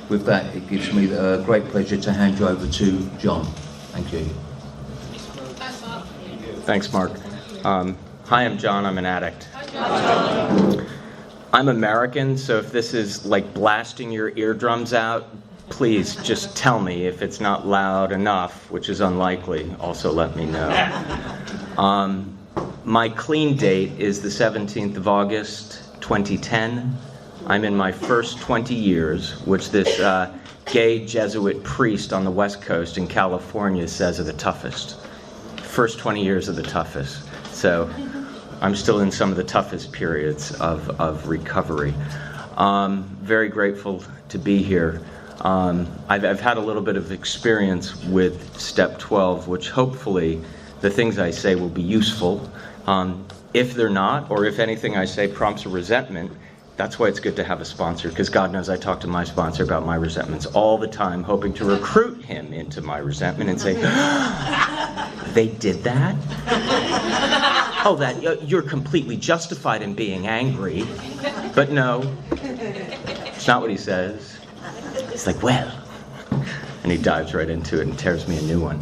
With that, it gives me the great pleasure to hand you over to John. Thank you. Thanks, Mark. Hi, I'm John. I'm an addict. I'm American, so if this is like blasting your eardrums out, please just tell me. If it's not loud enough, which is unlikely, also let me know. My clean date is the 17th of August, 2010. I'm in my first 20 years, which this gay Jesuit priest on the West Coast in California says are the toughest. First 20 years are the toughest. So I'm still in some of the toughest periods of recovery. Very grateful to be here. I've had a little bit of experience with Step 12, which hopefully the things I say will be useful. If they're not, or if anything I say prompts a resentment, that's why it's good to have a sponsor, because God knows I talk to my sponsor about my resentments all the time, hoping to recruit him into my resentment and say, they did that? Oh, that you're completely justified in being angry. But no, it's not what he says. He's like, well, and he dives right into it and tears me a new one.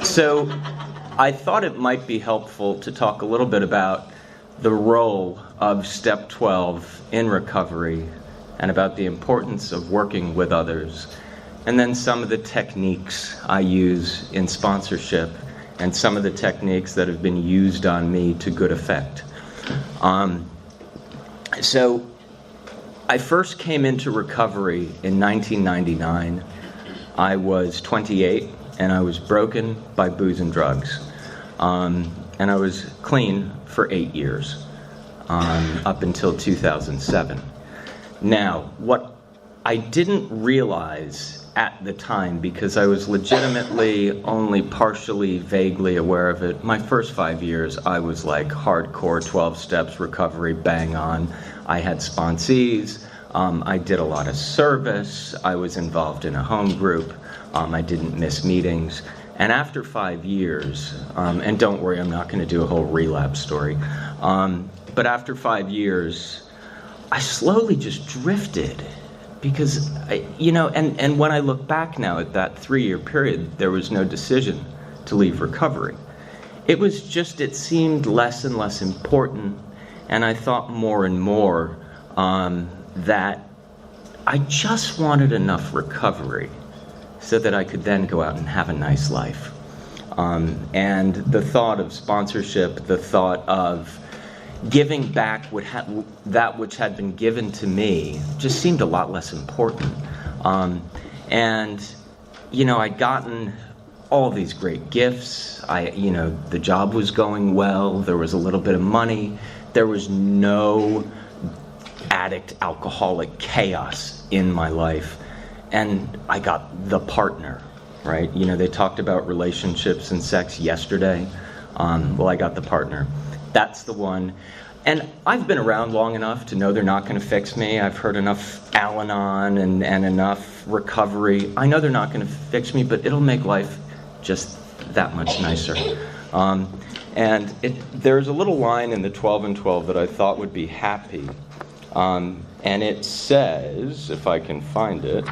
So I thought it might be helpful to talk a little bit about the role of Step 12 in recovery and about the importance of working with others, and then some of the techniques I use in sponsorship and some of the techniques that have been used on me to good effect. So I first came into recovery in 1999. I was 28 and I was broken by booze and drugs. And I was clean for 8 years, up until 2007. Now, what I didn't realize at the time, because I was legitimately only partially, vaguely aware of it, my first 5 years, I was like hardcore 12 steps recovery, bang on. I had sponsees. I did a lot of service. I was involved in a home group. I didn't miss meetings. And after 5 years, and don't worry, I'm not going to do a whole relapse story, but after 5 years, I slowly just drifted because, and when I look back now at that 3-year period, there was no decision to leave recovery. It was just, it seemed less and less important, and I thought more and more that I just wanted enough recovery so that I could then go out and have a nice life. And the thought of sponsorship, the thought of giving back that which had been given to me just seemed a lot less important. And, I'd gotten all these great gifts. The job was going well. There was a little bit of money. There was no addict, alcoholic chaos in my life. And I got the partner, right? They talked about relationships and sex yesterday. Well, I got the partner. That's the one. And I've been around long enough to know they're not going to fix me. I've heard enough Al-Anon and enough recovery. I know they're not going to fix me, but it'll make life just that much nicer. And there's a little line in the 12 and 12 that I thought would be happy. And it says, if I can find it,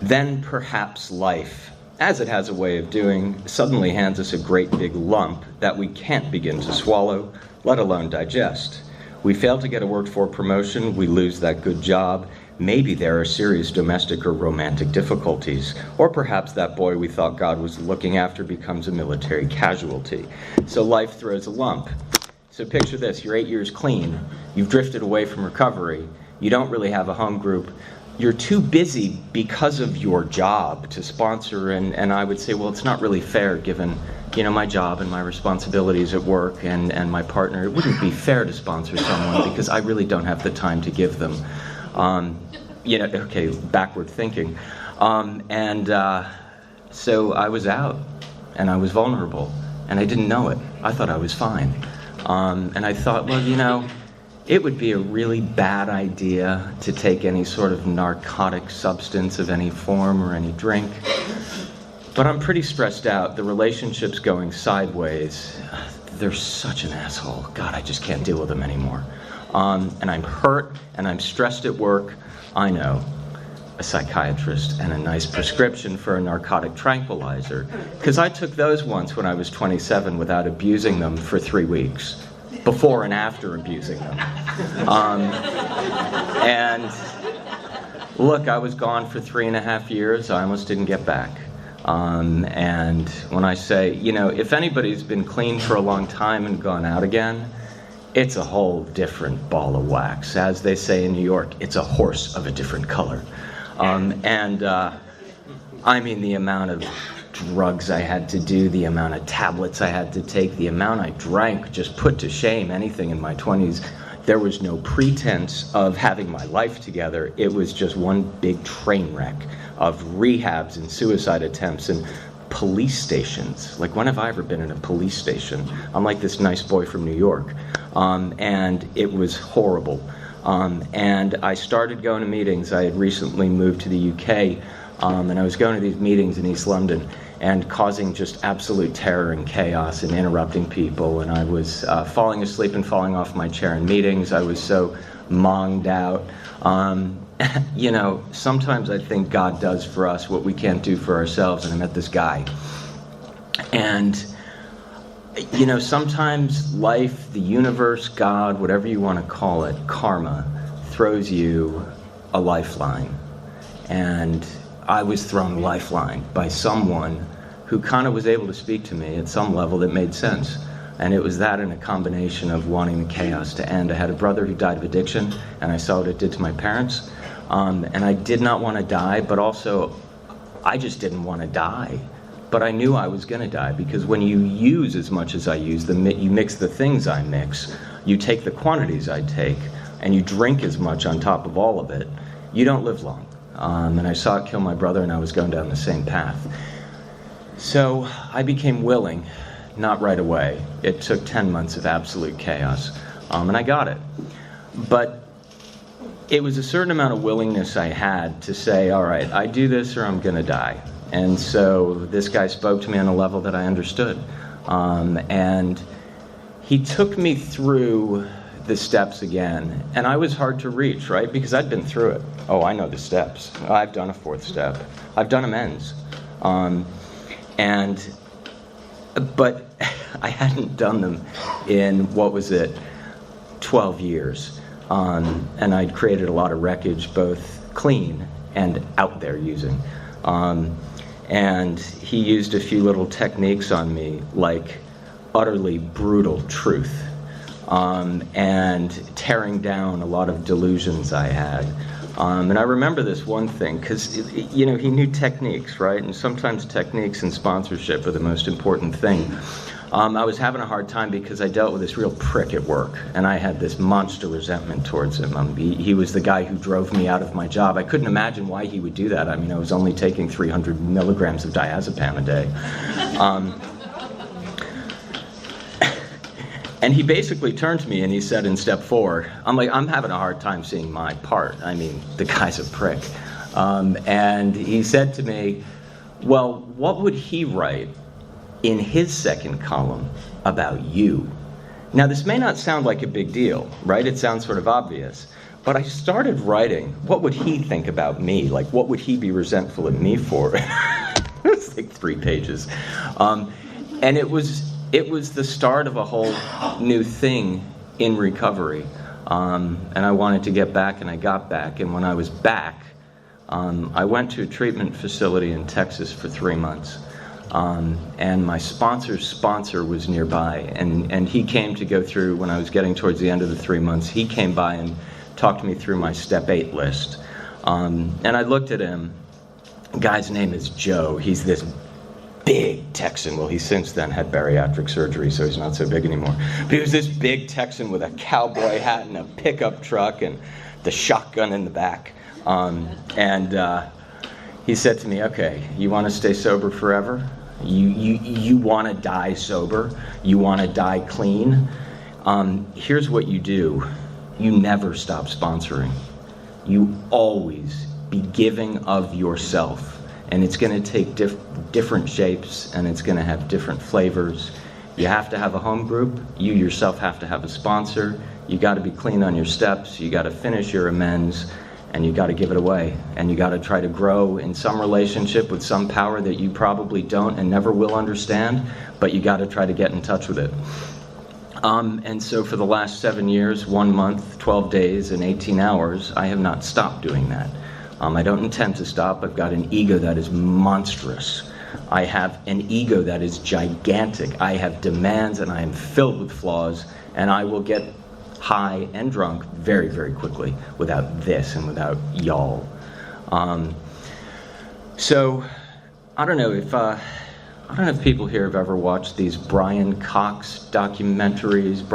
then perhaps life, as it has a way of doing, suddenly hands us a great big lump that we can't begin to swallow, let alone digest. We fail to get a worked-for promotion, we lose that good job. Maybe there are serious domestic or romantic difficulties. Or perhaps that boy we thought God was looking after becomes a military casualty. So life throws a lump. So picture this, you're 8 years clean, you've drifted away from recovery, you don't really have a home group, you're too busy because of your job to sponsor, and I would say, well, it's not really fair given, my job and my responsibilities at work and my partner. It wouldn't be fair to sponsor someone because I really don't have the time to give them. Backward thinking. So I was out, and I was vulnerable, and I didn't know it. I thought I was fine. And I thought, well, it would be a really bad idea to take any sort of narcotic substance of any form or any drink. But I'm pretty stressed out. The relationship's going sideways. They're such an asshole. God, I just can't deal with them anymore. and I'm hurt, and I'm stressed at work, I know a psychiatrist and a nice prescription for a narcotic tranquilizer. Because I took those once when I was 27 without abusing them for 3 weeks, before and after abusing them. And look, I was gone for 3.5 years. I almost didn't get back. And when I say, if anybody's been clean for a long time and gone out again, it's a whole different ball of wax. As they say in New York, it's a horse of a different color. I mean, the amount of drugs I had to do, the amount of tablets I had to take, the amount I drank just put to shame anything in my 20s. There was no pretense of having my life together. It was just one big train wreck of rehabs and suicide attempts and police stations. Like, when have I ever been in a police station? I'm like this nice boy from New York. And it was horrible. And I started going to meetings. I had recently moved to the UK, and I was going to these meetings in East London and causing just absolute terror and chaos and interrupting people. And I was falling asleep and falling off my chair in meetings. I was so monged out. Sometimes I think God does for us what we can't do for ourselves. And I met this guy. And sometimes life, the universe, God, whatever you want to call it, karma, throws you a lifeline. And I was thrown a lifeline by someone who kind of was able to speak to me at some level that made sense. And it was that in a combination of wanting the chaos to end. I had a brother who died of addiction, and I saw what it did to my parents. And I did not want to die, but also I just didn't want to die. But I knew I was going to die, because when you use as much as I use, you mix the things I mix, you take the quantities I take, and you drink as much on top of all of it, you don't live long. And I saw it kill my brother, and I was going down the same path. So I became willing, not right away. It took 10 months of absolute chaos, and I got it. But it was a certain amount of willingness I had to say, all right, I do this or I'm going to die. And so this guy spoke to me on a level that I understood. And he took me through the steps again. And I was hard to reach, right? Because I'd been through it. Oh, I know the steps. I've done a 4th step. I've done amends. But I hadn't done them in, 12 years. And I'd created a lot of wreckage, both clean and out there using. And he used a few little techniques on me, like utterly brutal truth, and tearing down a lot of delusions I had. And I remember this one thing, because, he knew techniques, right? And sometimes techniques and sponsorship are the most important thing. I was having a hard time because I dealt with this real prick at work, and I had this monster resentment towards him. He was the guy who drove me out of my job. I couldn't imagine why he would do that. I mean, I was only taking 300 milligrams of diazepam a day. And he basically turned to me and he said in step 4, I'm having a hard time seeing my part. I mean, the guy's a prick. And he said to me, well, what would he write in his 2nd column about you? Now, this may not sound like a big deal, right? It sounds sort of obvious. But I started writing, what would he think about me? Like, what would he be resentful at me for? It's like 3 pages. And it was the start of a whole new thing in recovery. And I wanted to get back, and I got back. And when I was back, I went to a treatment facility in Texas for 3 months. And my sponsor's sponsor was nearby, and he came to go through, when I was getting towards the end of the 3 months, he came by and talked me through my step 8 list. And I looked at him. The guy's name is Joe. He's this big Texan. Well, he since then had bariatric surgery, so he's not so big anymore. But he was this big Texan with a cowboy hat and a pickup truck and the shotgun in the back. He said to me, okay, you want to stay sober forever? You want to die sober? You want to die clean? Here's what you do. You never stop sponsoring. You always be giving of yourself. And it's going to take different shapes, and it's going to have different flavors, You have to have a home group. You yourself have to have a sponsor. You got to be clean on your steps. You got to finish your amends, and you got to give it away. And you got to try to grow in some relationship with some power that you probably don't and never will understand, but you got to try to get in touch with it. And so for the last 7 years, 1 month, 12 days, and 18 hours, I have not stopped doing that. I don't intend to stop. I've got an ego that is monstrous. I have an ego that is gigantic. I have demands, and I am filled with flaws, and I will get high and drunk very, very quickly without this and without y'all. So I don't know if people here have ever watched these Brian Cox documentaries.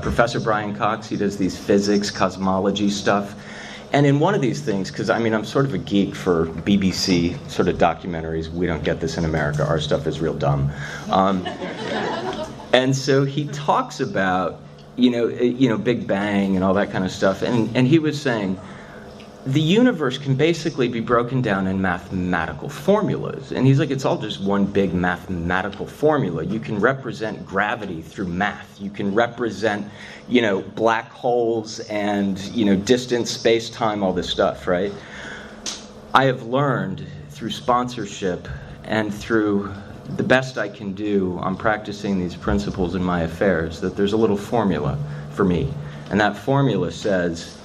Professor Brian Cox, he does these physics, cosmology stuff. And in one of these things, because I'm sort of a geek for BBC sort of documentaries. We don't get this in America. Our stuff is real dumb. And so he talks about, Big Bang and all that kind of stuff. And he was saying, the universe can basically be broken down in mathematical formulas. And he's like, it's all just one big mathematical formula. You can represent gravity through math. You can represent, black holes and, distance, space-time, all this stuff, right? I have learned through sponsorship and through the best I can do on practicing these principles in my affairs that there's a little formula for me. And that formula says,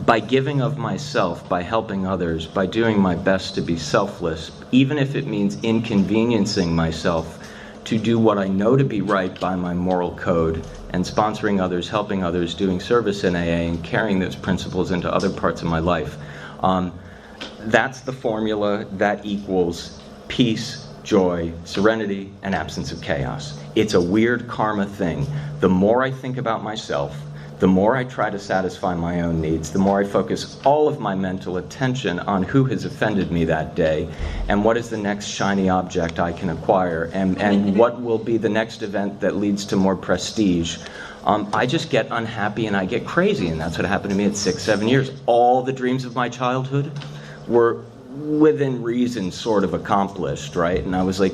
by giving of myself, by helping others, by doing my best to be selfless, even if it means inconveniencing myself to do what I know to be right by my moral code, and sponsoring others, helping others, doing service in AA, and carrying those principles into other parts of my life. That's the formula that equals peace, joy, serenity, and absence of chaos. It's a weird karma thing. The more I think about myself, the more I try to satisfy my own needs, the more I focus all of my mental attention on who has offended me that day, and what is the next shiny object I can acquire, and what will be the next event that leads to more prestige. I just get unhappy and I get crazy, and that's what happened to me at 6, 7 years. All the dreams of my childhood were within reason sort of accomplished, right? And I was like,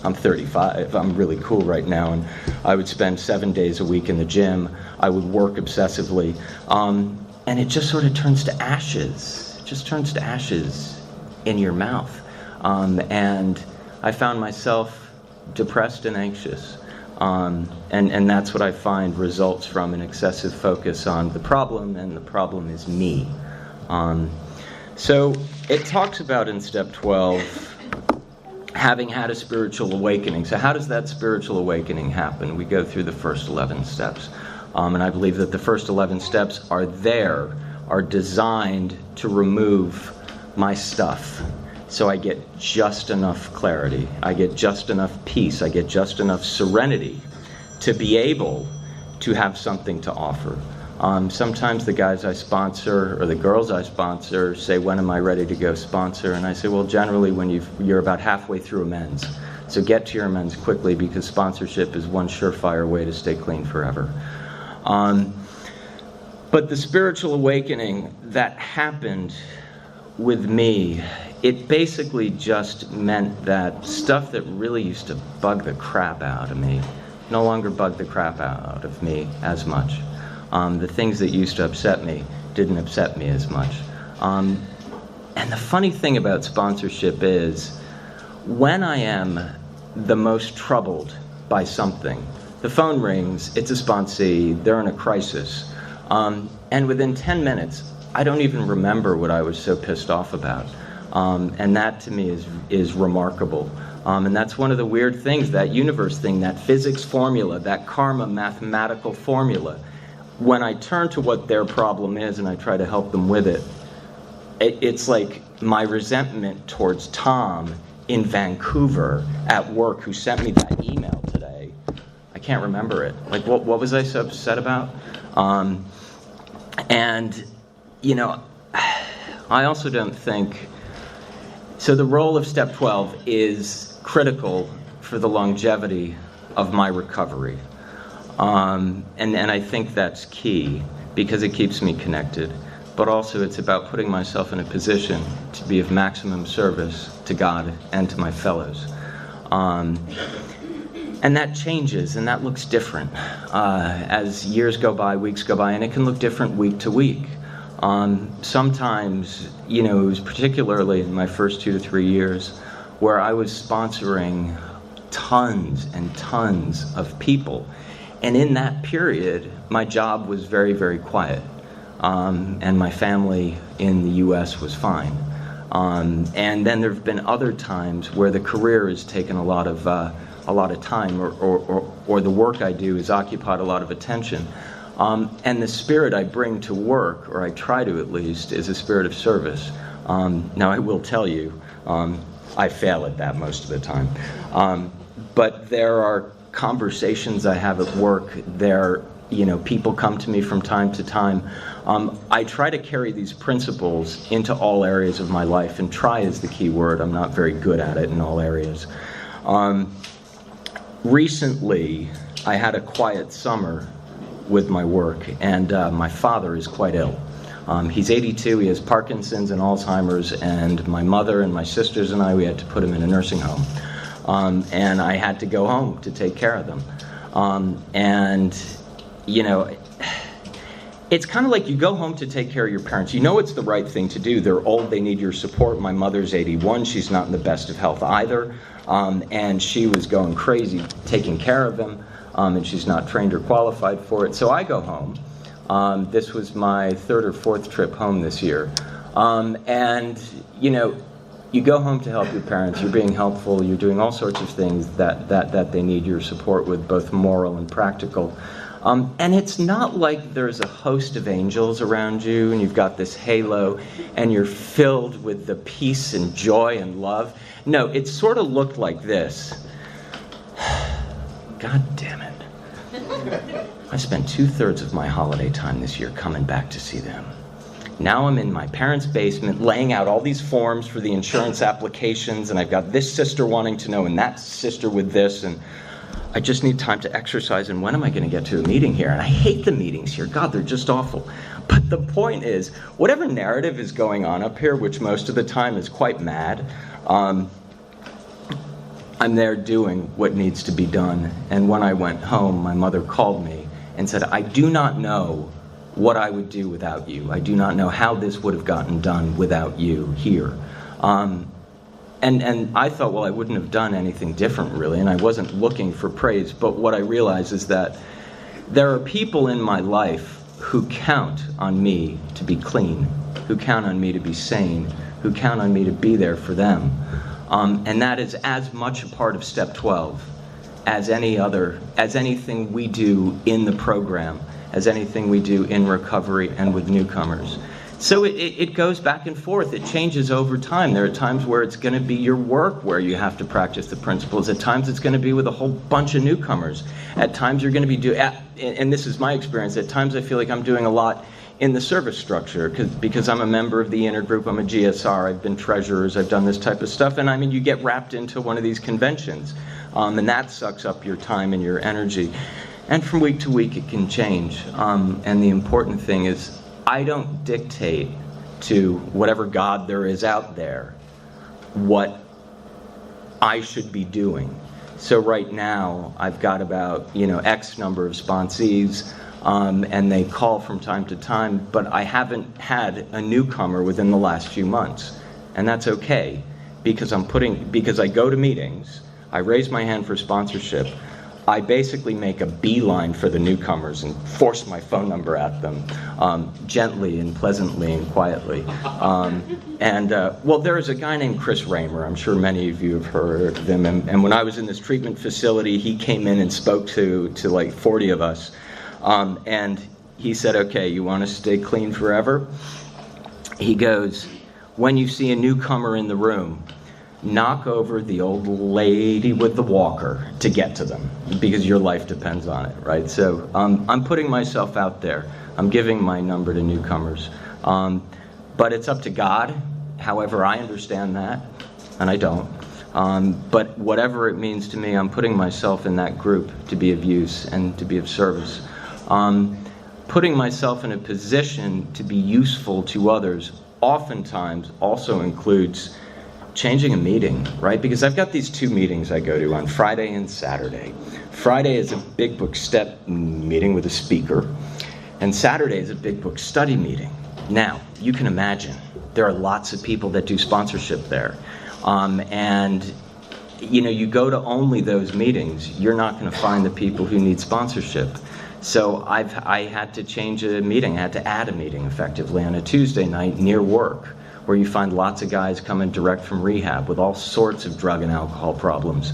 I'm 35, I'm really cool right now, and I would spend 7 days a week in the gym. I would work obsessively, and it just sort of turns to ashes. It just turns to ashes in your mouth. And I found myself depressed and anxious. And that's what I find results from an excessive focus on the problem, and the problem is me. So it talks about in step 12, having had a spiritual awakening. So how does that spiritual awakening happen? We go through the first 11 steps. And I believe that the first 11 steps are designed to remove my stuff. So I get just enough clarity. I get just enough peace. I get just enough serenity to be able to have something to offer. Sometimes the guys I sponsor or the girls I sponsor say, when am I ready to go sponsor? And I say, well, generally when you're about halfway through amends. So get to your amends quickly, because sponsorship is one surefire way to stay clean forever. But the spiritual awakening that happened with me, it basically just meant that stuff that really used to bug the crap out of me no longer bugged the crap out of me as much. The things that used to upset me didn't upset me as much. And the funny thing about sponsorship is, when I am the most troubled by something, the phone rings, it's a sponsee, they're in a crisis, and within 10 minutes, I don't even remember what I was so pissed off about. And that to me is remarkable. And that's one of the weird things, that universe thing, that physics formula, that karma mathematical formula. When I turn to what their problem is and I try to help them with it, it's like my resentment towards Tom in Vancouver at work, who sent me that email today. I can't remember it. Like, what was I so upset about? And, I also don't think... So the role of step 12 is critical for the longevity of my recovery. And I think that's key, because it keeps me connected. But also it's about putting myself in a position to be of maximum service to God and to my fellows. And that changes, and that looks different as years go by, weeks go by, and it can look different week to week. Sometimes, it was particularly in my first 2 to 3 years where I was sponsoring tons and tons of people. And in that period, my job was very, very quiet. And my family in the U.S. was fine. And then there have been other times where the career has taken a lot of time, or the work I do has occupied a lot of attention. And the spirit I bring to work, or I try to at least, is a spirit of service. Now I will tell you, I fail at that most of the time. But there are conversations I have at work. People come to me from time to time. I try to carry these principles into all areas of my life, and try is the key word. I'm not very good at it in all areas. Recently, I had a quiet summer with my work, and my father is quite ill. He's 82, he has Parkinson's and Alzheimer's, and my mother and my sisters and I, we had to put him in a nursing home. And I had to go home to take care of them. It's kind of like you go home to take care of your parents. You know it's the right thing to do. They're old, they need your support. My mother's 81, she's not in the best of health either. And she was going crazy taking care of them, and she's not trained or qualified for it. So I go home. This was my 3rd or 4th trip home this year. You go home to help your parents, you're being helpful, you're doing all sorts of things that they need your support with, both moral and practical. And it's not like there's a host of angels around you and you've got this halo and you're filled with the peace and joy and love. No, it sort of looked like this. God damn it. I spent 2/3 of my holiday time this year coming back to see them. Now I'm in my parents' basement laying out all these forms for the insurance applications, and I've got this sister wanting to know and that sister with this, and I just need time to exercise, and when am I going to get to a meeting here? And I hate the meetings here. God, they're just awful. But the point is, whatever narrative is going on up here, which most of the time is quite mad, I'm there doing what needs to be done. And when I went home, my mother called me and said, I do not know what I would do without you. I do not know how this would have gotten done without you here. And I thought, well, I wouldn't have done anything different, really, and I wasn't looking for praise. But what I realized is that there are people in my life who count on me to be clean, who count on me to be sane, who count on me to be there for them. And that is as much a part of Step 12 as anything we do in the program, as anything we do in recovery and with newcomers. So it goes back and forth. It changes over time. There are times where it's going to be your work where you have to practice the principles. At times it's going to be with a whole bunch of newcomers. At times you're going to be and this is my experience, at times I feel like I'm doing a lot in the service structure because I'm a member of the intergroup, I'm a GSR, I've been treasurers, I've done this type of stuff, and I mean, you get wrapped into one of these conventions, and that sucks up your time and your energy. And from week to week it can change, and the important thing is I don't dictate to whatever God there is out there what I should be doing. So right now I've got about X number of sponsees, and they call from time to time, but I haven't had a newcomer within the last few months, and that's okay because I go to meetings, I raise my hand for sponsorship, I basically make a beeline for the newcomers and force my phone number at them, gently and pleasantly and quietly. Well, there is a guy named Chris Raymer. I'm sure many of you have heard of him. And when I was in this treatment facility, he came in and spoke to like 40 of us. And he said, okay, you want to stay clean forever? He goes, when you see a newcomer in the room, knock over the old lady with the walker to get to them because your life depends on it, right? So I'm putting myself out there. I'm giving my number to newcomers. But it's up to God. However, I understand that, and I don't. But whatever it means to me, I'm putting myself in that group to be of use and to be of service. Putting myself in a position to be useful to others oftentimes also includes changing a meeting, right? Because I've got these 2 meetings I go to on Friday and Saturday. Friday is a big book step meeting with a speaker, and Saturday is a big book study meeting. Now, you can imagine, there are lots of people that do sponsorship there. And you go to only those meetings, you're not going to find the people who need sponsorship. So I had to change a meeting. I had to add a meeting effectively on a Tuesday night near work, where you find lots of guys coming direct from rehab with all sorts of drug and alcohol problems.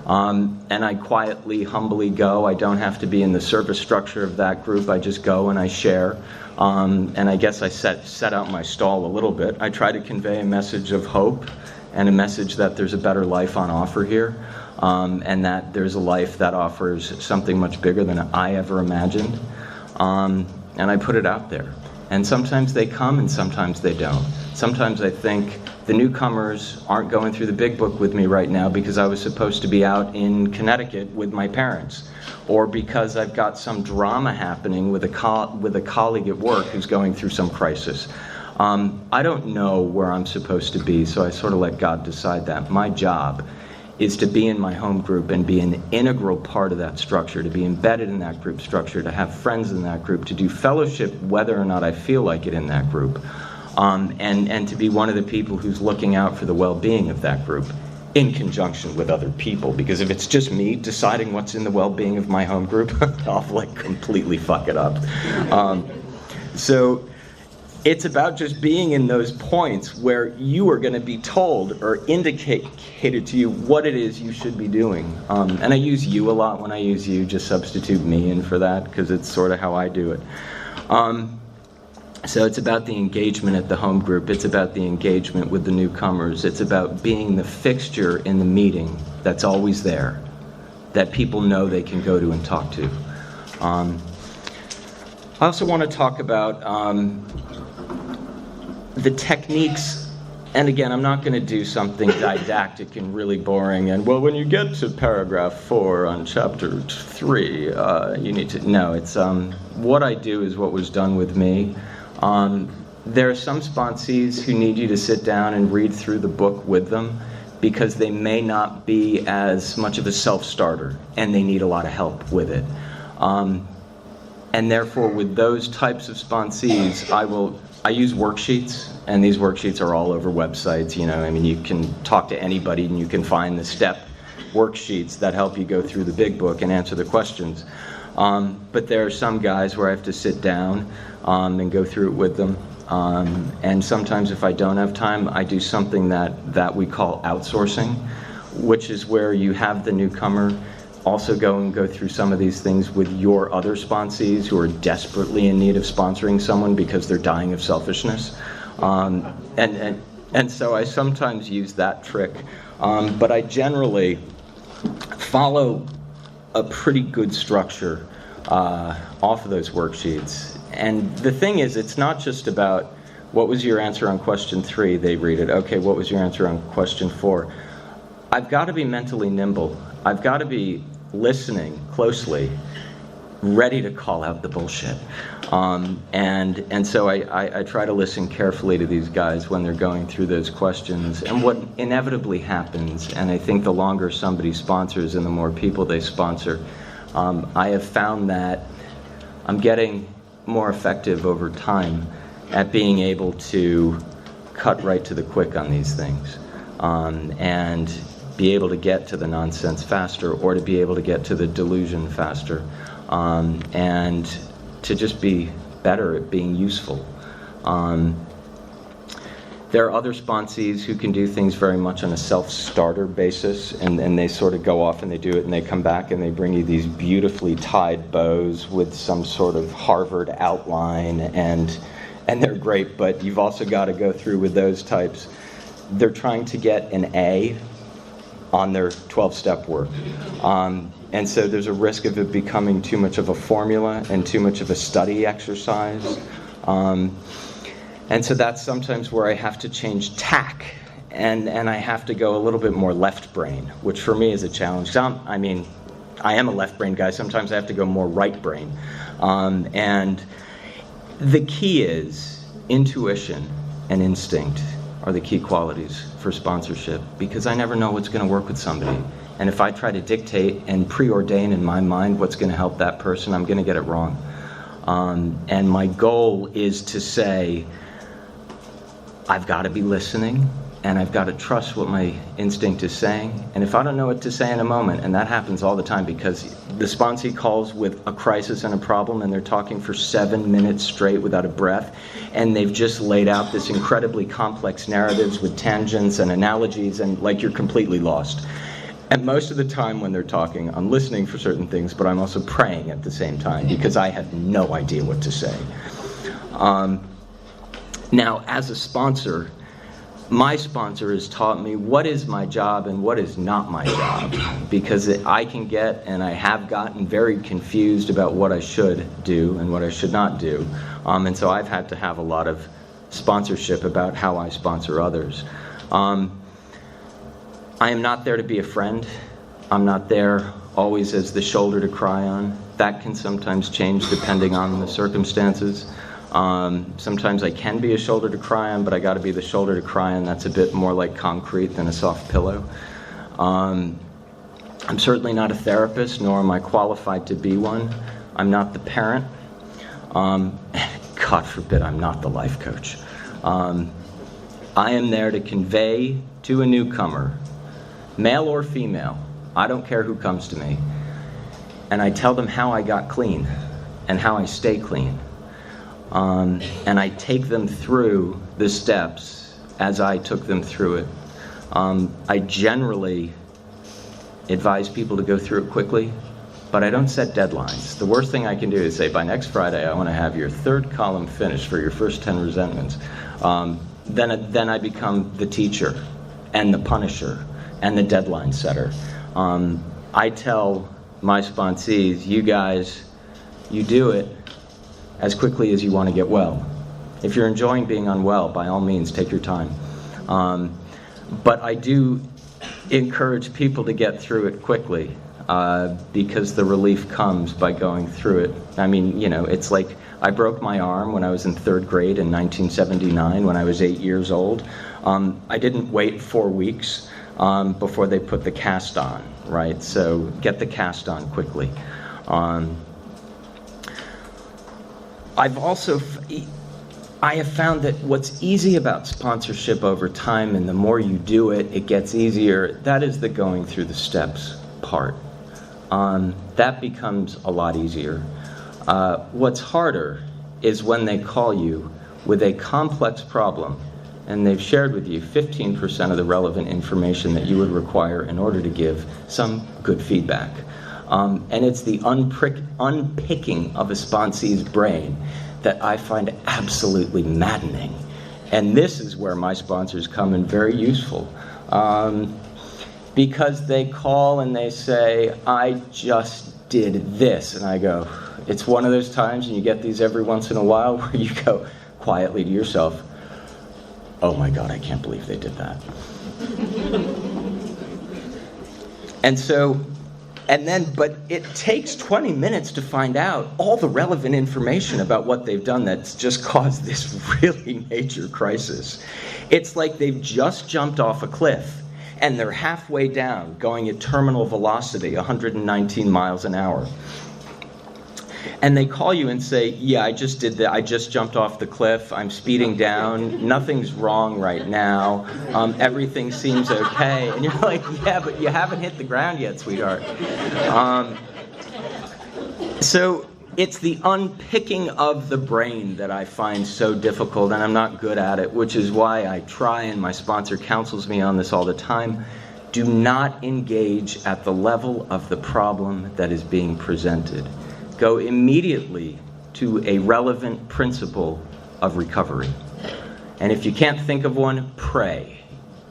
And I quietly, humbly go. I don't have to be in the service structure of that group. I just go and I share. And I guess I set out my stall a little bit. I try to convey a message of hope and a message that there's a better life on offer here, and that there's a life that offers something much bigger than I ever imagined. And I put it out there. And sometimes they come and sometimes they don't. Sometimes I think the newcomers aren't going through the big book with me right now because I was supposed to be out in Connecticut with my parents, or because I've got some drama happening with a colleague at work who's going through some crisis. I don't know where I'm supposed to be, so I sort of let God decide that. My job is to be in my home group and be an integral part of that structure, to be embedded in that group structure, to have friends in that group, to do fellowship whether or not I feel like it in that group, and to be one of the people who's looking out for the well-being of that group in conjunction with other people. Because if it's just me deciding what's in the well-being of my home group, I'll completely fuck it up. So it's about just being in those points where you are going to be told or indicated to you what it is you should be doing. And I use you a lot. When I use you, just substitute me in for that, because it's sort of how I do it. So it's about the engagement at the home group. It's about the engagement with the newcomers. It's about being the fixture in the meeting that's always there, that people know they can go to and talk to. I also want to talk about the techniques, and again, I'm not going to do something didactic and really boring, and well, when you get to paragraph 4 on chapter 3, you need to, no, it's, what I do is what was done with me. There are some sponsees who need you to sit down and read through the book with them, because they may not be as much of a self-starter, and they need a lot of help with it. And therefore, with those types of sponsees, I use worksheets, and these worksheets are all over websites. You can talk to anybody and you can find the step worksheets that help you go through the big book and answer the questions. But there are some guys where I have to sit down and go through it with them. And sometimes if I don't have time, I do something that we call outsourcing, which is where you have the newcomer also go through some of these things with your other sponsees who are desperately in need of sponsoring someone because they're dying of selfishness. And so I sometimes use that trick. But I generally follow a pretty good structure off of those worksheets. And the thing is, it's not just about what was your answer on question 3, they read it. Okay, what was your answer on question 4? I've got to be mentally nimble. I've got to be listening closely, ready to call out the bullshit. And so I try to listen carefully to these guys when they're going through those questions. And what inevitably happens, and I think the longer somebody sponsors and the more people they sponsor, I have found that I'm getting more effective over time at being able to cut right to the quick on these things. And be able to get to the nonsense faster, or to be able to get to the delusion faster, and to just be better at being useful. There are other sponsees who can do things very much on a self-starter basis, and they sort of go off and they do it and they come back and they bring you these beautifully tied bows with some sort of Harvard outline, and they're great, but you've also got to go through with those types. They're trying to get an A on their 12-step work. And so there's a risk of it becoming too much of a formula and too much of a study exercise. And so that's sometimes where I have to change tack, and I have to go a little bit more left brain, which for me is a challenge. I am a left brain guy. Sometimes I have to go more right brain. And the key is intuition and instinct. are the key qualities for sponsorship, because I never know what's going to work with somebody. And if I try to dictate and preordain in my mind what's going to help that person, I'm going to get it wrong. And my goal is to say, I've got to be listening, and I've got to trust what my instinct is saying. And if I don't know what to say in a moment, and that happens all the time, because the sponsee calls with a crisis and a problem, and they're talking for 7 minutes straight without a breath, and they've just laid out this incredibly complex narratives with tangents and analogies, and like you're completely lost. And most of the time when they're talking, I'm listening for certain things, but I'm also praying at the same time, because I have no idea what to say. Now, as a sponsor, my sponsor has taught me what is my job and what is not my job, because I can get, and I have gotten, very confused about what I should do and what I should not do. And so I've had to have a lot of sponsorship about how I sponsor others. I am not there to be a friend. I'm not there always as the shoulder to cry on. That can sometimes change depending on the circumstances. Sometimes I can be a shoulder to cry on, but I got to be the shoulder to cry on that's a bit more like concrete than a soft pillow. I'm certainly not a therapist, nor am I qualified to be one. I'm not the parent. God forbid I'm not the life coach. I am there to convey to a newcomer, male or female, I don't care who comes to me, and I tell them how I got clean and how I stay clean. And I take them through the steps as I took them through it. I generally advise people to go through it quickly, but I don't set deadlines. The worst thing I can do is say, by next Friday, I want to have your third column finished for your first 10 resentments. Then I become the teacher and the punisher and the deadline setter. I tell my sponsees, you guys, you do it as quickly as you want to get well. If you're enjoying being unwell, by all means, take your time. But I do encourage people to get through it quickly, because the relief comes by going through it. I mean, it's like I broke my arm when I was in 3rd grade in 1979 when I was 8 years old. I didn't wait 4 weeks before they put the cast on, right? So get the cast on quickly. I have found that what's easy about sponsorship over time, and the more you do it, it gets easier, that is the going through the steps part. That becomes a lot easier. What's harder is when they call you with a complex problem, and they've shared with you 15% of the relevant information that you would require in order to give some good feedback. And it's the unpicking of a sponsee's brain that I find absolutely maddening. And this is where my sponsors come in very useful. Because they call and they say, I just did this. And I go, it's one of those times, and you get these every once in a while, where you go quietly to yourself, oh my God, I can't believe they did that. But it takes 20 minutes to find out all the relevant information about what they've done that's just caused this really major crisis. It's like they've just jumped off a cliff, and they're halfway down, going at terminal velocity, 119 miles an hour. And they call you and say, yeah, I just did that. I just jumped off the cliff. I'm speeding down. Nothing's wrong right now. Everything seems okay. And you're like, yeah, but you haven't hit the ground yet, sweetheart. So it's the unpicking of the brain that I find so difficult, and I'm not good at it, which is why I try, and my sponsor counsels me on this all the time. Do not engage at the level of the problem that is being presented. Go immediately to a relevant principle of recovery. And if you can't think of one, pray.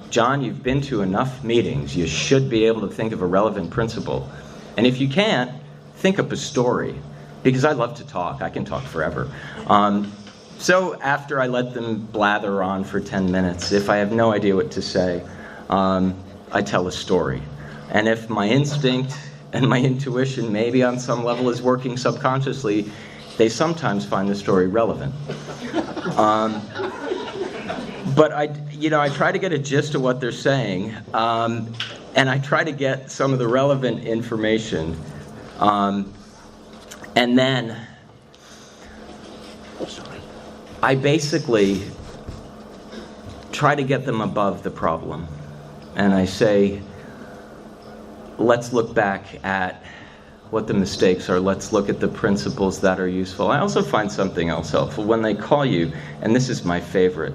John, you've been to enough meetings. You should be able to think of a relevant principle. And if you can't, think up a story. Because I love to talk. I can talk forever. So after I let them blather on for 10 minutes, if I have no idea what to say, I tell a story. And if my instinct and my intuition maybe on some level is working subconsciously, they sometimes find the story relevant. But I try to get a gist of what they're saying, and I try to get some of the relevant information, and then I basically try to get them above the problem. And I say, let's look back at what the mistakes are. Let's look at the principles that are useful. I also find something else helpful. When they call you, and this is my favorite,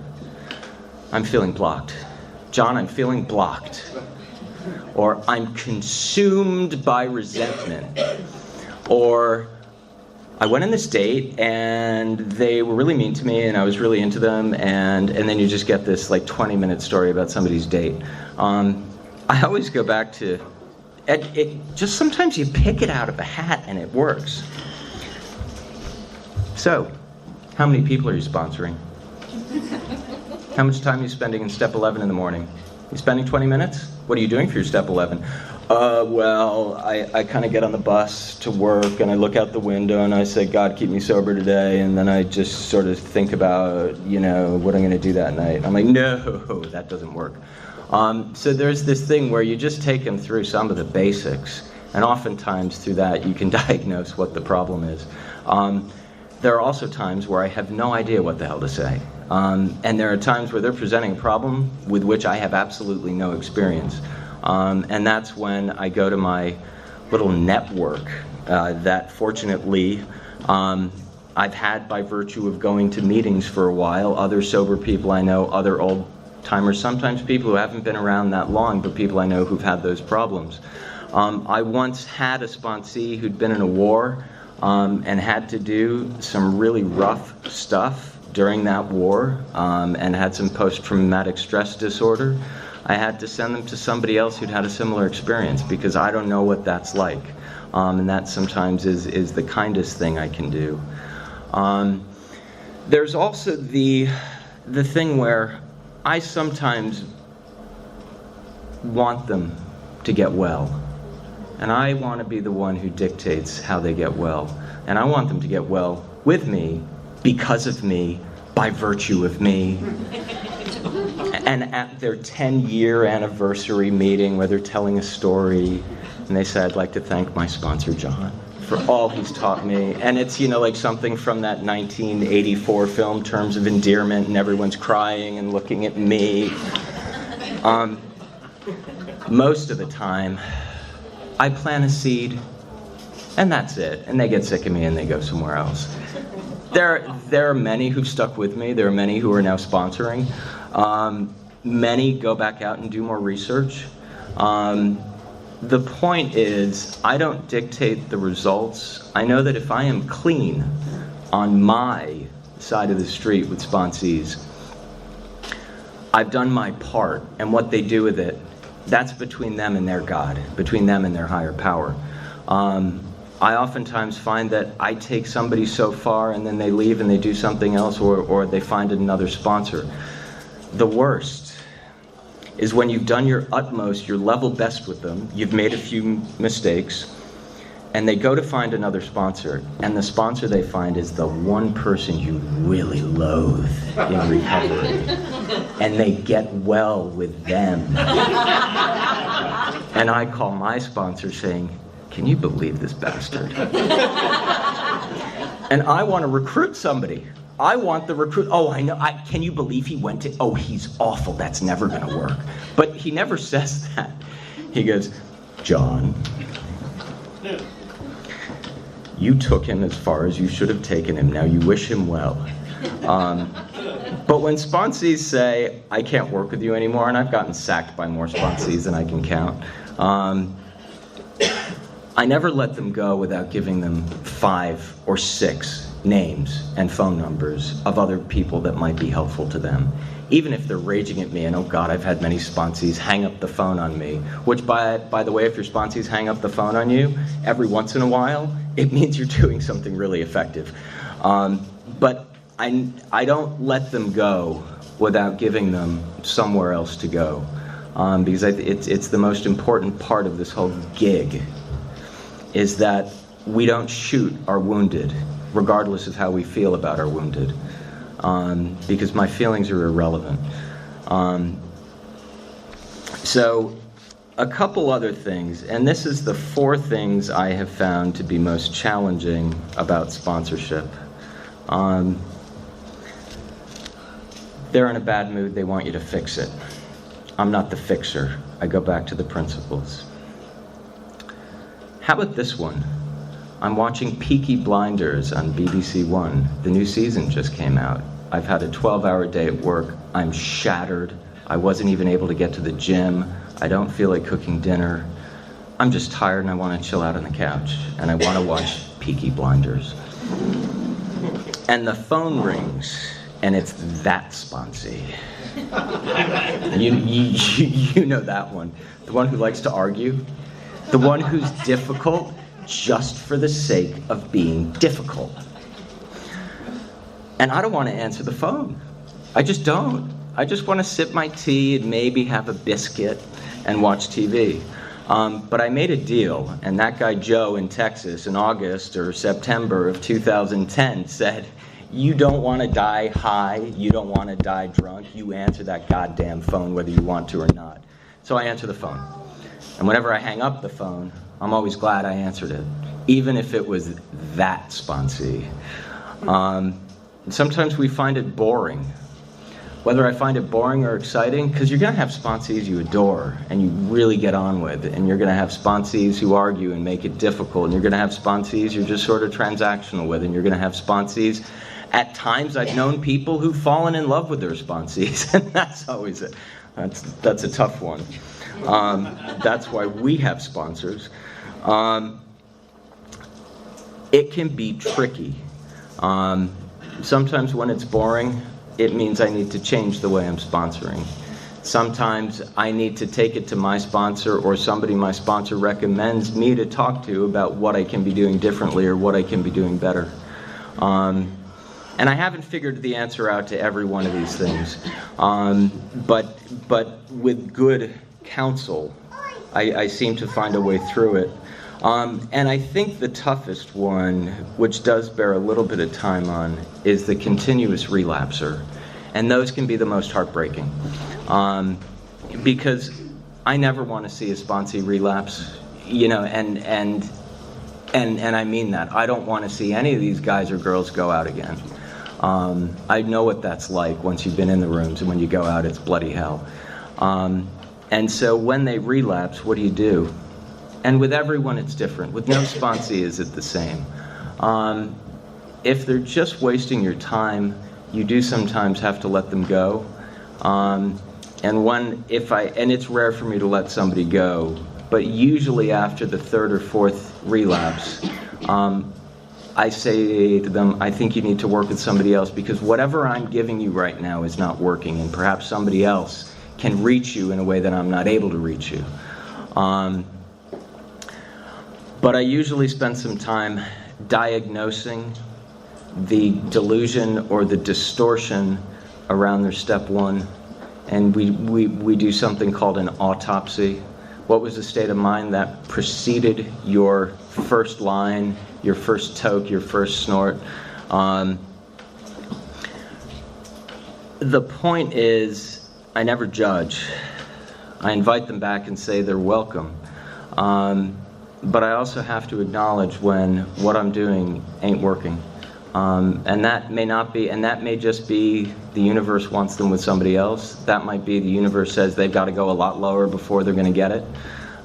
I'm feeling blocked. John, I'm feeling blocked. Or I'm consumed by resentment. Or I went on this date and they were really mean to me and I was really into them, and then you just get this like 20-minute story about somebody's date. I always go back to, it just sometimes you pick it out of a hat and it works. So, how many people are you sponsoring? How much time are you spending in step 11 in the morning? You spending 20 minutes? What are you doing for your step 11? Well, I kind of get on the bus to work and I look out the window and I say, God, keep me sober today. And then I just sort of think about, what I'm going to do that night. I'm like, no, that doesn't work. So there's this thing where you just take them through some of the basics. And oftentimes through that you can diagnose what the problem is. There are also times where I have no idea what the hell to say. And there are times where they're presenting a problem with which I have absolutely no experience. And that's when I go to my little network that fortunately I've had by virtue of going to meetings for a while, other sober people I know, other old timers, sometimes people who haven't been around that long, but people I know who've had those problems. I once had a sponsee who'd been in a war and had to do some really rough stuff during that war and had some post-traumatic stress disorder. I had to send them to somebody else who'd had a similar experience because I don't know what that's like. And that sometimes is the kindest thing I can do. There's also the thing where I sometimes want them to get well. And I want to be the one who dictates how they get well. And I want them to get well with me, because of me, by virtue of me. And at their 10-year anniversary meeting where they're telling a story, and they say, I'd like to thank my sponsor, John, for all he's taught me. And it's, like something from that 1984 film, Terms of Endearment, and everyone's crying and looking at me. Most of the time, I plant a seed, and that's it. And they get sick of me and they go somewhere else. There are many who've stuck with me. There are many who are now sponsoring. Many go back out and do more research. The point is, I don't dictate the results. I know that if I am clean on my side of the street with sponsees, I've done my part, and what they do with it, that's between them and their God, between them and their higher power. I oftentimes find that I take somebody so far and then they leave and they do something else, or they find another sponsor. The worst is when you've done your utmost, your level best with them, you've made a few mistakes, and they go to find another sponsor, and the sponsor they find is the one person you really loathe in recovery, and they get well with them. And I call my sponsor saying, can you believe this bastard? And I want to recruit somebody. I want the recruit. Oh, I know. Can you believe he went to? Oh, he's awful. That's never going to work. But he never says that. He goes, John, you took him as far as you should have taken him. Now you wish him well. But when sponsees say, I can't work with you anymore, and I've gotten sacked by more sponsees than I can count, I never let them go without giving them 5 or 6 names and phone numbers of other people that might be helpful to them. Even if they're raging at me, and oh God, I've had many sponsees hang up the phone on me, which by the way, if your sponsees hang up the phone on you every once in a while, it means you're doing something really effective. But I don't let them go without giving them somewhere else to go, because it's the most important part of this whole gig, is that we don't shoot our wounded, regardless of how we feel about our wounded, because my feelings are irrelevant. So a couple other things, and this is the 4 things I have found to be most challenging about sponsorship. They're in a bad mood, they want you to fix it. I'm not the fixer. I go back to the principles. How about this one? I'm watching Peaky Blinders on BBC One. The new season just came out. I've had a 12-hour day at work. I'm shattered. I wasn't even able to get to the gym. I don't feel like cooking dinner. I'm just tired and I want to chill out on the couch. And I want to watch Peaky Blinders. And the phone rings, and it's that sponsee. You know that one. The one who likes to argue. The one who's difficult just for the sake of being difficult. And I don't want to answer the phone. I just don't. I just want to sip my tea and maybe have a biscuit and watch TV. But I made a deal, and that guy Joe in Texas in August or September of 2010 said, you don't want to die high, you don't want to die drunk, you answer that goddamn phone whether you want to or not. So I answer the phone. And whenever I hang up the phone, I'm always glad I answered it, even if it was that sponsee. Sometimes we find it boring. Whether I find it boring or exciting, because you're going to have sponsees you adore and you really get on with, and you're going to have sponsees who argue and make it difficult, and you're going to have sponsees you're just sort of transactional with, and you're going to have sponsees. At times, I've known people who've fallen in love with their sponsees, and that's always that's a tough one. That's why we have sponsors. It can be tricky. Sometimes when it's boring, it means I need to change the way I'm sponsoring. Sometimes I need to take it to my sponsor or somebody my sponsor recommends me to talk to about what I can be doing differently or what I can be doing better. And I haven't figured the answer out to every one of these things. But with good counsel, I seem to find a way through it. And I think the toughest one, which does bear a little bit of time on, is the continuous relapser. And those can be the most heartbreaking. Because I never want to see a sponsee relapse, and I mean that. I don't want to see any of these guys or girls go out again. I know what that's like once you've been in the rooms, and when you go out, it's bloody hell. And so when they relapse, what do? And with everyone, it's different. With no sponsee is it the same. If they're just wasting your time, you do sometimes have to let them go. And it's rare for me to let somebody go, but usually after the 3rd or 4th relapse, I say to them, I think you need to work with somebody else because whatever I'm giving you right now is not working, and perhaps somebody else can reach you in a way that I'm not able to reach you. But I usually spend some time diagnosing the delusion or the distortion around their step 1, and we do something called an autopsy. What was the state of mind that preceded your first line, your first toke, your first snort? The point is, I never judge. I invite them back and say they're welcome. But I also have to acknowledge when what I'm doing ain't working. And that may not be, and that may just be the universe wants them with somebody else. That might be the universe says they've got to go a lot lower before they're going to get it.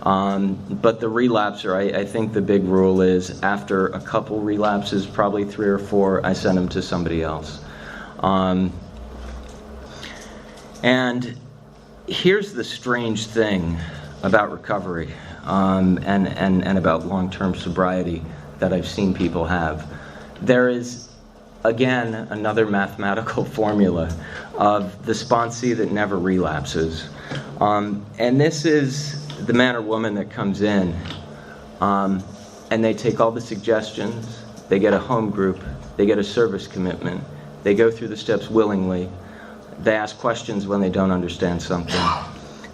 But the relapser, I think the big rule is after a couple relapses, probably 3 or 4, I send them to somebody else. And here's the strange thing about recovery and about long-term sobriety that I've seen people have. There is, again, another mathematical formula of the sponsee that never relapses. And this is the man or woman that comes in and they take all the suggestions, they get a home group, they get a service commitment, they go through the steps willingly, they ask questions when they don't understand something,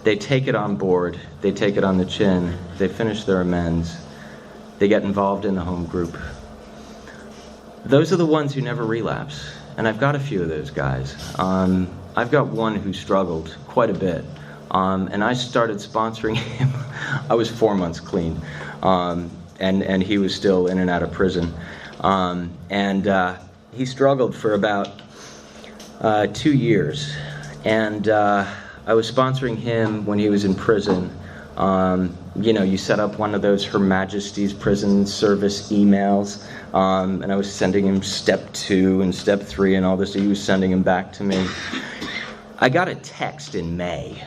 they take it on board, they take it on the chin, they finish their amends, they get involved in the home group. Those are the ones who never relapse, and I've got a few of those guys. I've got one who struggled quite a bit. And I started sponsoring him. I was 4 months clean, and he was still in and out of prison. He struggled for about 2 years. And I was sponsoring him when he was in prison. You set up one of those Her Majesty's Prison Service emails, and I was sending him step 2 and step 3 and all this. He was sending them back to me. I got a text in May,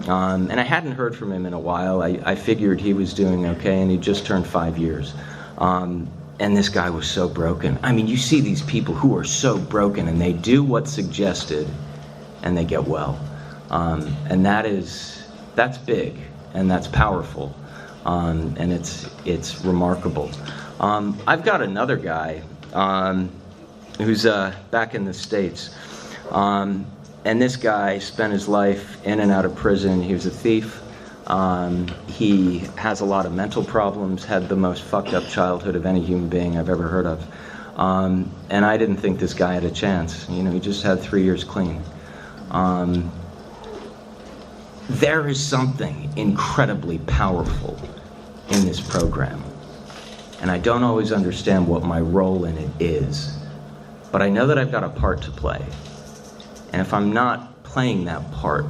and I hadn't heard from him in a while. I figured he was doing okay, and he just turned 5 years. And this guy was so broken. I mean, you see these people who are so broken, and they do what's suggested, and they get well. And that's big, and that's powerful, and it's remarkable. I've got another guy who's back in the States. And this guy spent his life in and out of prison. He was a thief. He has a lot of mental problems, had the most fucked up childhood of any human being I've ever heard of. And I didn't think this guy had a chance. He just had 3 years clean. There is something incredibly powerful in this program. And I don't always understand what my role in it is. But I know that I've got a part to play. And if I'm not playing that part,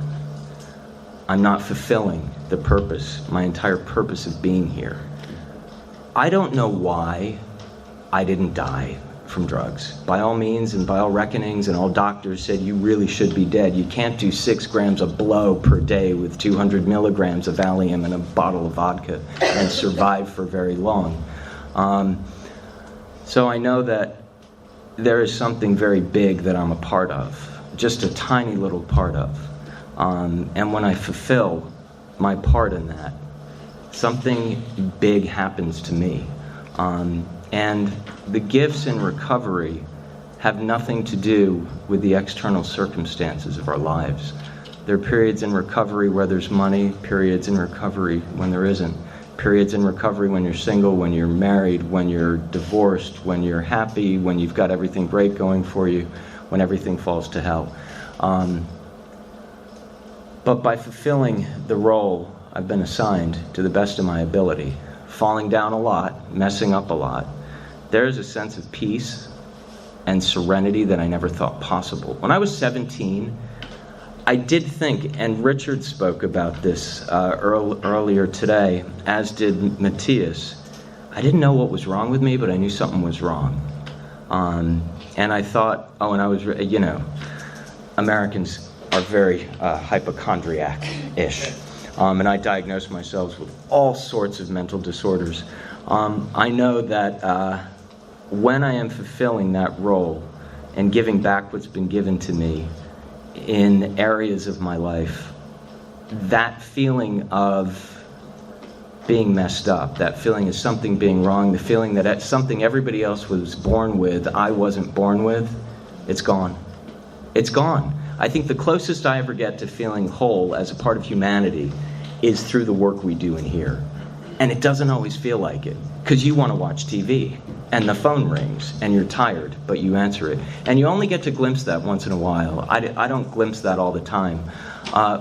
I'm not fulfilling the purpose, my entire purpose of being here. I don't know why I didn't die from drugs. By all means and by all reckonings, and all doctors said you really should be dead. You can't do 6 grams of blow per day with 200 milligrams of Valium and a bottle of vodka and survive for very long. So I know that there is something very big that I'm a part of. Just a tiny little part of. And when I fulfill my part in that, something big happens to me. And the gifts in recovery have nothing to do with the external circumstances of our lives. There are periods in recovery where there's money, periods in recovery when there isn't, periods in recovery when you're single, when you're married, when you're divorced, when you're happy, when you've got everything great going for you, when everything falls to hell. But by fulfilling the role I've been assigned to the best of my ability, falling down a lot, messing up a lot, there's a sense of peace and serenity that I never thought possible. When I was 17, I did think, and Richard spoke about this earlier today, as did Matthias, I didn't know what was wrong with me, but I knew something was wrong. And I thought, and I was, Americans are very hypochondriac-ish. And I diagnosed myself with all sorts of mental disorders. I know that when I am fulfilling that role and giving back what's been given to me in areas of my life, that feeling of being messed up, that feeling of something being wrong, the feeling that something everybody else was born with, I wasn't born with, it's gone. It's gone. I think the closest I ever get to feeling whole as a part of humanity is through the work we do in here. And it doesn't always feel like it, because you want to watch TV, and the phone rings, and you're tired, but you answer it. And you only get to glimpse that once in a while. I don't glimpse that all the time.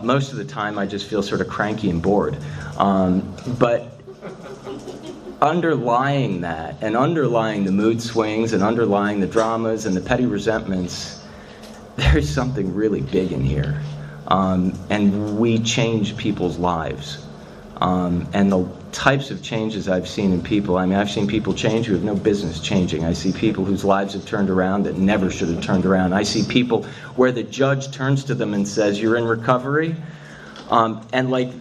Most of the time, I just feel sort of cranky and bored. But underlying that, and underlying the mood swings, and underlying the dramas and the petty resentments, there's something really big in here. And we change people's lives. And the types of changes I've seen in people, I've seen people change who have no business changing. I see people whose lives have turned around that never should have turned around. I see people where the judge turns to them and says, "You're in recovery." And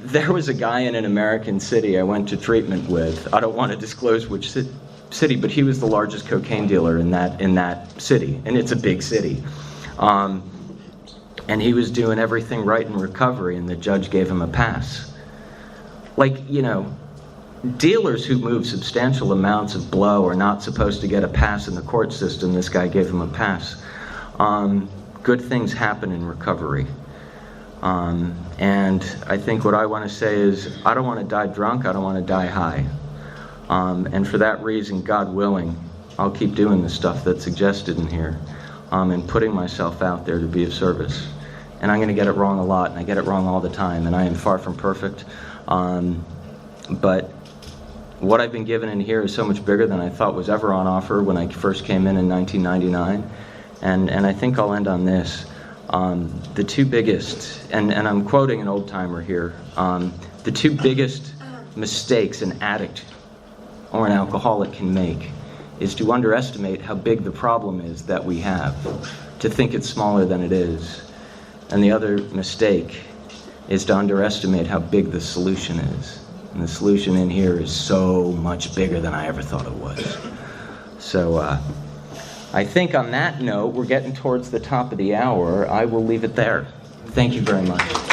there was a guy in an American city I went to treatment with. I don't want to disclose which city, but he was the largest cocaine dealer in that city, and it's a big city. And he was doing everything right in recovery, and the judge gave him a pass. Dealers who move substantial amounts of blow are not supposed to get a pass in the court system. This guy gave him a pass. Good things happen in recovery. And I think what I want to say is, I don't want to die drunk, I don't want to die high. And for that reason, God willing, I'll keep doing the stuff that's suggested in here, and putting myself out there to be of service. and I'm going to get it wrong a lot, and I get it wrong all the time, and I am far from perfect. But what I've been given in here is so much bigger than I thought was ever on offer when I first came in 1999. And I think I'll end on this. The two biggest, and I'm quoting an old timer here, the two biggest mistakes an addict or an alcoholic can make is to underestimate how big the problem is that we have, to think it's smaller than it is. And the other mistake is to underestimate how big the solution is. And the solution in here is so much bigger than I ever thought it was. So I think on that note, we're getting towards the top of the hour. I will leave it there. Thank you very much.